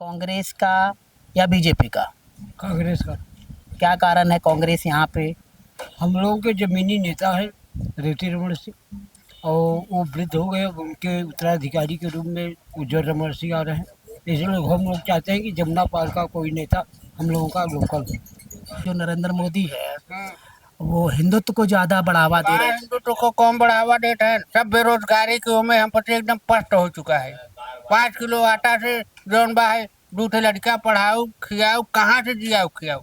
कांग्रेस का या बीजेपी का? कांग्रेस का। क्या कारण है कांग्रेस यहाँ पे? हम लोगों के जमीनी नेता है रेवती रमन सिंह, और वो वृद्ध हो गए। अब उनके उत्तराधिकारी के रूप में उज्ज्वल रमन सिंह आ रहे हैं। इसलिए हम लोग चाहते हैं कि जमुना पार का कोई नेता हम लोगों का लोकल हो। जो नरेंद्र मोदी है वो हिंदुत्व को ज्यादा बढ़ावा दे रहे हैं। हिंदुत्व को कम बढ़ावा देते हैं। सब बेरोजगारी की उम्र हम पर एकदम पस्त हो चुका है। 5 किलो आटा से जौन बा है 2 लड़का पढ़ाऊ खियाऊ, कहाँ से जियाऊ खियाऊ।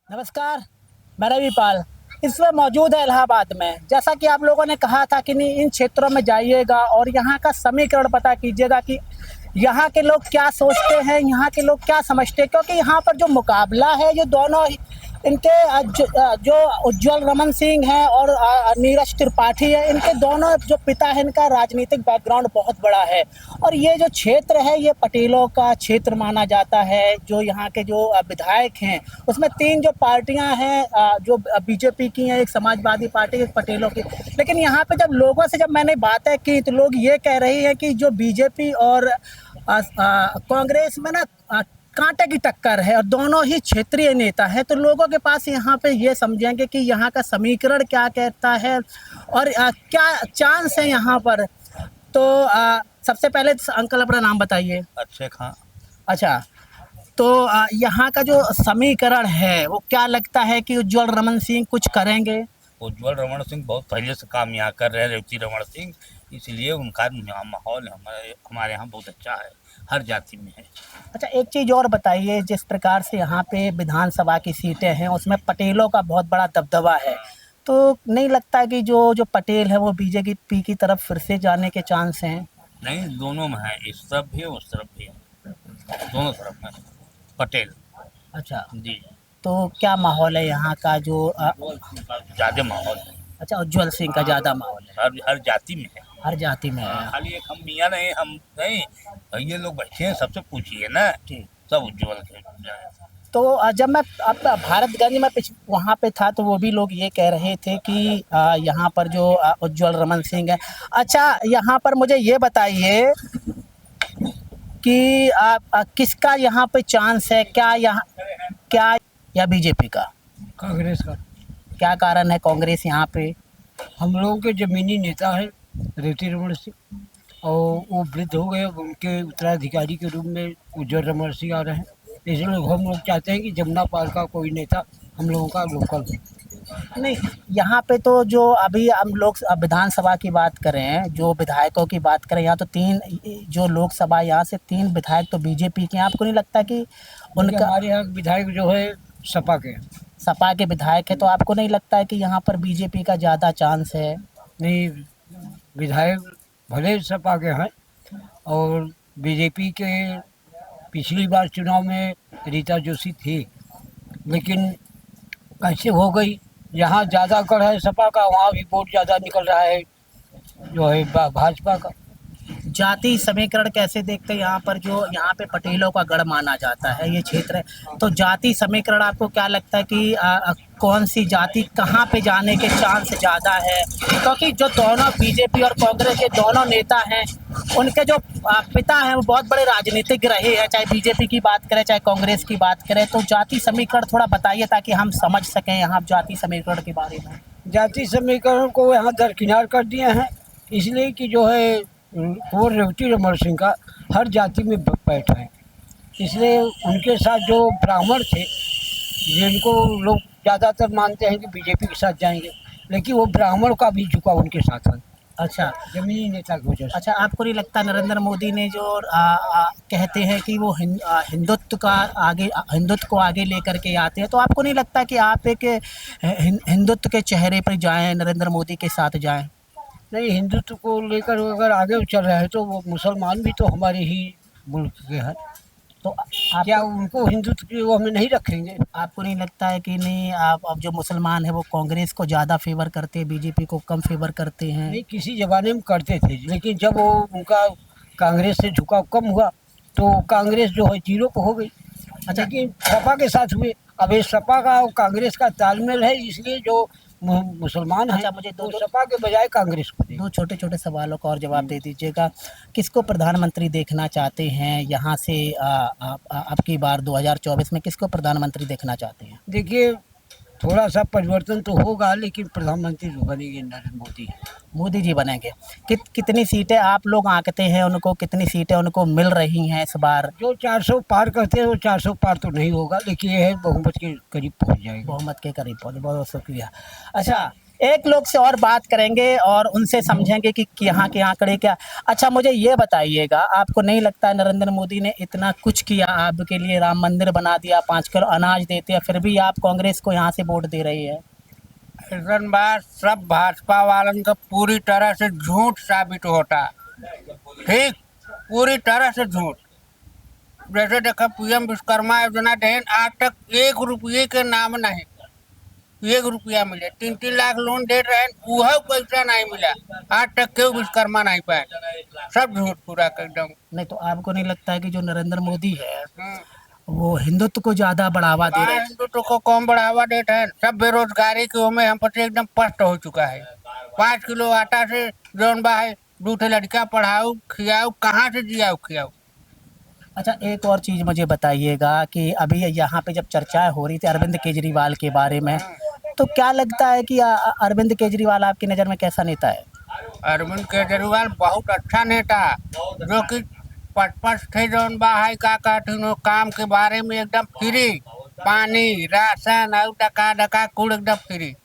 नमस्कार, मैं रविपाल इस वक्त मौजूद है इलाहाबाद में। जैसा कि आप लोगों ने कहा था कि नहीं, इन क्षेत्रों में जाइएगा और यहाँ का समीकरण पता कीजिएगा कि यहाँ के लोग क्या सोचते हैं, यहाँ के लोग क्या समझते हैं। क्योंकि यहाँ पर जो मुकाबला है, जो दोनों इनके जो उज्ज्वल रमन सिंह हैं और नीरज त्रिपाठी है, इनके दोनों जो पिता है, इनका राजनीतिक बैकग्राउंड बहुत बड़ा है। और ये जो क्षेत्र है ये पटेलों का क्षेत्र माना जाता है। जो यहाँ के जो विधायक हैं उसमें 3 जो पार्टियां हैं, जो बीजेपी की हैं, एक समाजवादी पार्टी, एक पटेलों की। लेकिन यहाँ पे जब लोगों से जब मैंने बातें की तो लोग ये कह रहे हैं कि जो बीजेपी और कांग्रेस में ना कांटे की टक्कर है और दोनों ही क्षेत्रीय नेता है। तो लोगों के पास यहाँ पे ये समझेंगे कि यहाँ का समीकरण क्या कहता है और क्या चांस है यहाँ पर। तो सबसे पहले अंकल अपना नाम बताइए। अच्छे खां। अच्छा, तो यहाँ का जो समीकरण है वो क्या लगता है कि उज्ज्वल रमन सिंह कुछ करेंगे? उज्ज्वल रमन सिंह बहुत पहले से काम यहाँ कर रहे हैं, रेवती रमन सिंह, इसलिए उनका माहौल हमारे यहाँ बहुत अच्छा है, हर जाति में है। अच्छा, एक चीज़ और बताइए, जिस प्रकार से यहाँ पे विधानसभा की सीटें हैं उसमें पटेलों का बहुत बड़ा दबदबा है, तो नहीं लगता कि जो पटेल है वो बीजेपी की तरफ फिर से जाने के चांस हैं? नहीं, दोनों में है, इस तरफ भी है उस तरफ भी है, दोनों तरफ में पटेल। अच्छा, जी, तो क्या माहौल है यहाँ का जो ज़्यादा माहौल है। अच्छा, उज्ज्वल सिंह का ज़्यादा माहौल है, हर जाति में है। हर जाति में है। खाली एक हम मियाँ नहीं, हम नहीं, ये लोग बैठे हैं, सबसे पूछिए ना, ठीक। सब उज्ज्वल के। तो जब मैं अब भारतगंज में वहाँ पे था तो वो भी लोग ये कह रहे थे कि यहाँ पर जो उज्ज्वल रमन सिंह है। अच्छा, यहाँ पर मुझे ये बताइए कि किसका यहाँ पे चांस है, क्या यहाँ क्या या बीजेपी का? कांग्रेस का। क्या कारण है कांग्रेस यहाँ पे? हम लोगों के जमीनी नेता है रेवती रमन सिंह, और वो वृद्ध हो गए। अब उनके उत्तराधिकारी के रूप में उज्ज्वल रमन सिंह आ रहे हैं। इसलिए हम लोग चाहते हैं कि जमुना पार का कोई नेता हम लोगों का लोकल हो। नहीं, यहाँ पे तो जो अभी हम लोग विधानसभा की बात करें, जो विधायकों की बात करें, यहाँ तो 3 जो लोकसभा, यहाँ से 3 विधायक तो बीजेपी के हैं। आपको नहीं लगता कि उनका, हमारे यहाँ विधायक जो है सपा के हैं। सपा के विधायक है, तो आपको नहीं लगता है कि यहाँ पर बीजेपी का ज़्यादा चांस है? नहीं, विधायक भले सपा के हैं, और बीजेपी के पिछली बार चुनाव में रीता जोशी थी, लेकिन कैसे हो गई। यहाँ ज़्यादा कर है सपा का, वहाँ भी वोट ज़्यादा निकल रहा है जो है भाजपा का। जाति समीकरण कैसे देखते हैं यहाँ पर? जो यहाँ पे पटेलों का गढ़ माना जाता है ये क्षेत्र है, तो जाति समीकरण आपको क्या लगता है कि कौन सी जाति कहाँ पे जाने के चांस ज़्यादा है? क्योंकि जो दोनों बीजेपी और कांग्रेस के दोनों नेता हैं, उनके जो पिता हैं वो बहुत बड़े राजनीतिक रहे हैं, चाहे बीजेपी की बात करें चाहे कांग्रेस की बात करें। तो जाति समीकरण थोड़ा बताइए ताकि हम समझ सकें यहाँ जाति समीकरण के बारे में। जाति समीकरण को यहाँ दरकिनार कर दिए हैं, इसलिए कि जो है वो रेवती रमन सिंह का हर जाति में बैठा है। इसलिए उनके साथ जो ब्राह्मण थे, जिनको लोग ज़्यादातर मानते हैं कि बीजेपी के साथ जाएंगे, लेकिन वो ब्राह्मण का भी झुकाव उनके साथ है। अच्छा, जमीनी नेता की वजह से। अच्छा, आपको नहीं लगता नरेंद्र मोदी ने जो कहते हैं कि वो हिंदुत्व को आगे लेकर के आते हैं, तो आपको नहीं लगता कि आप एक हिंदुत्व के चेहरे पर जाएं, नरेंद्र मोदी के साथ जाएं? नहीं, हिंदुत्व को लेकर अगर आगे चल रहे हैं तो वो मुसलमान भी तो हमारे ही मुल्क के हैं, तो क्या उनको हिंदुत्व की वो हमें नहीं रखेंगे? आपको नहीं लगता है कि नहीं, आप अब जो मुसलमान है वो कांग्रेस को ज़्यादा फेवर करते हैं, बीजेपी को कम फेवर करते हैं? नहीं, किसी ज़माने में करते थे, लेकिन जब वो उनका कांग्रेस से झुकाव कम हुआ तो कांग्रेस जो है जीरो पर हो गई। अच्छा। लेकिन सपा के साथ हुए। अब ये सपा का और कांग्रेस का तालमेल है, इसलिए जो मुसलमान हैं अच्छा, मुझे वो सपा के बजाय कांग्रेस को देंगे। दो छोटे छोटे सवालों का और जवाब दे दीजिएगा। किसको प्रधानमंत्री देखना चाहते हैं यहाँ से अब की बार 2024 में किसको प्रधानमंत्री देखना चाहते हैं? देखिए, थोड़ा सा परिवर्तन तो होगा, लेकिन प्रधानमंत्री जो बनेंगे नरेंद्र मोदी हैं। मोदी जी बनेंगे। कितनी सीटें आप लोग आंकते हैं उनको, कितनी सीटें उनको मिल रही हैं इस बार? जो 400 पार करते हैं वो 400 पार तो नहीं होगा, लेकिन ये है बहुमत के करीब पहुंच जाएगा। बहुमत के करीब पहुंचे, बहुत बहुत शुक्रिया। अच्छा, एक लोग से और बात करेंगे और उनसे समझेंगे कि यहाँ के आंकड़े क्या। अच्छा, मुझे ये बताइएगा, आपको नहीं लगता नरेंद्र मोदी ने इतना कुछ किया आपके लिए, राम मंदिर बना दिया, 5 किलो अनाज देते हैं, फिर भी आप कांग्रेस को यहाँ से वोट दे रही है? ऐसन बात सब भाजपा वालन का पूरी तरह से झूठ साबित होता। ठीक, पूरी तरह से झूठ। जैसे देखा पीएम विश्वकर्मा योजना देन आज तक 1 रुपये के नाम नहीं, 1 रुपया मिले। 3-3 लाख लोन दे रहे हैं, वह पैसा नहीं मिला आज तक, क्यों विश्वकर्मा नहीं पाए। सब झूठ पूरा एकदम। नहीं तो आपको नहीं लगता है कि जो नरेंद्र मोदी है वो हिंदुत्व को ज्यादा बढ़ावा दे रहे हैं? हिंदुत्व को कम बढ़ावा देते हैं। सब बेरोजगारी के में हम पर एकदम पस्त हो चुका है। 5 किलो आटा से जौन बा है 2 लड़का पढ़ाऊ खियाऊ, कहाँ से जियाऊ खियाऊ। अच्छा, एक और चीज़ मुझे बताइएगा कि अभी यहाँ पे जब चर्चाएं हो रही थी अरविंद केजरीवाल के बारे में, तो क्या लगता है कि अरविंद केजरीवाल आपकी नज़र में कैसा नेता है? अरविंद केजरीवाल बहुत अच्छा नेता, जो कि 5 थे जौन बा है का कहती काम के बारे में एकदम फ्री, पानी राशन और डका कुल एकदम फ्री।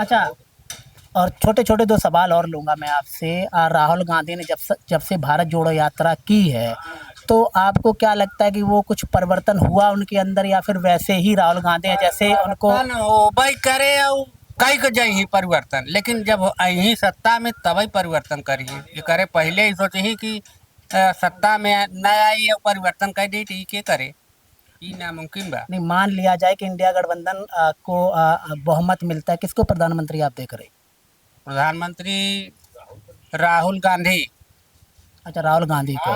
अच्छा, और छोटे छोटे 2 सवाल और लूँगा मैं आपसे। राहुल गांधी ने जब से भारत जोड़ो यात्रा की है, तो आपको क्या लगता है कि वो कुछ परिवर्तन हुआ उनके अंदर, या फिर वैसे ही राहुल गांधी हैं जैसे उनको? भाई करे और कई को जाई ही परिवर्तन, लेकिन जब यही सत्ता में तभी परिवर्तन करिए। ये करे पहले ही सोचे ही कि सत्ता में नया आई परिवर्तन कर दी थी के करे, ये नामुमकिन बा। नहीं, मान लिया जाए कि इंडिया गठबंधन को बहुमत मिलता है, किसको प्रधानमंत्री आप देख रहे? प्रधानमंत्री राहुल गांधी। अच्छा, राहुल गांधी को।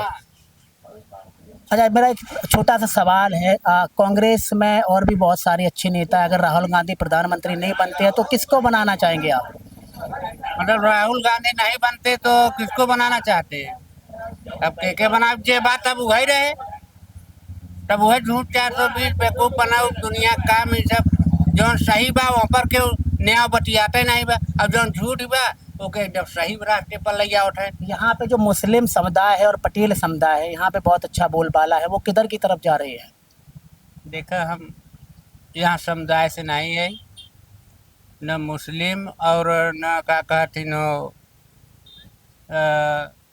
अच्छा, मेरा एक छोटा सा सवाल है, कांग्रेस में और भी बहुत सारे अच्छे नेता हैं, अगर राहुल गांधी प्रधानमंत्री नहीं बनते हैं तो किसको बनाना चाहेंगे आप? मतलब राहुल गांधी नहीं बनते तो किसको बनाना चाहते हैं? अब के बना जे बात अब वही रहे, तब वह झूठ 420 बेवकूफ बनाओ दुनिया का में सब जौन सही बा वहाँ पर के नया बतियाते नहीं बा, अब जौन झूठ बा ओके जब सही रास्ते पर ले जाओ उठे। यहाँ पे जो मुस्लिम समुदाय है और पटेल समुदाय है, यहाँ पे बहुत अच्छा बोलबाला है, वो किधर की तरफ जा रही है? देखा हम यहाँ समुदाय से नहीं है, न मुस्लिम और न का कहती नो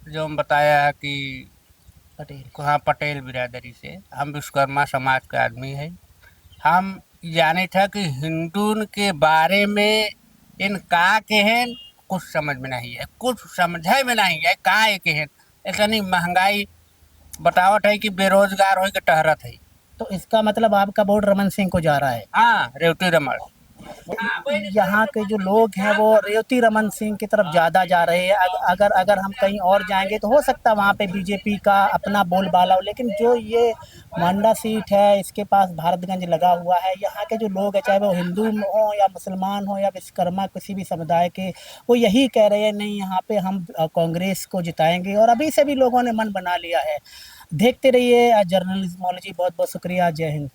जो हम बताया कि पटेल। हाँ पटेल बिरादरी से। हम विश्वकर्मा समाज का आदमी है। हम जाने था कि हिंदू के बारे में इन का के हैं कुछ समझ में नहीं है, कुछ समझे में नहीं है का के हैं। इतनी महंगाई बतावट है कि बेरोजगार हो के टहरत है। तो इसका मतलब आपका वोट रमन सिंह को जा रहा है? हाँ, रेवती रमन। यहाँ के जो लोग हैं वो रेवती रमन सिंह की तरफ ज़्यादा जा रहे हैं। अगर हम कहीं और जाएंगे तो हो सकता है वहाँ पे बीजेपी का अपना बोलबाला हो, लेकिन जो ये मांडा सीट है इसके पास भारतगंज लगा हुआ है, यहाँ के जो लोग हैं चाहे वो हिंदू हो या मुसलमान हो या विश्वकर्मा किसी भी समुदाय के, वो यही कह रहे हैं नहीं यहाँ पे हम कांग्रेस को जिताएंगे, और अभी से भी लोगों ने मन बना लिया है। देखते रहिए जर्नलिज्मोलॉजी। बहुत बहुत शुक्रिया। जय हिंद।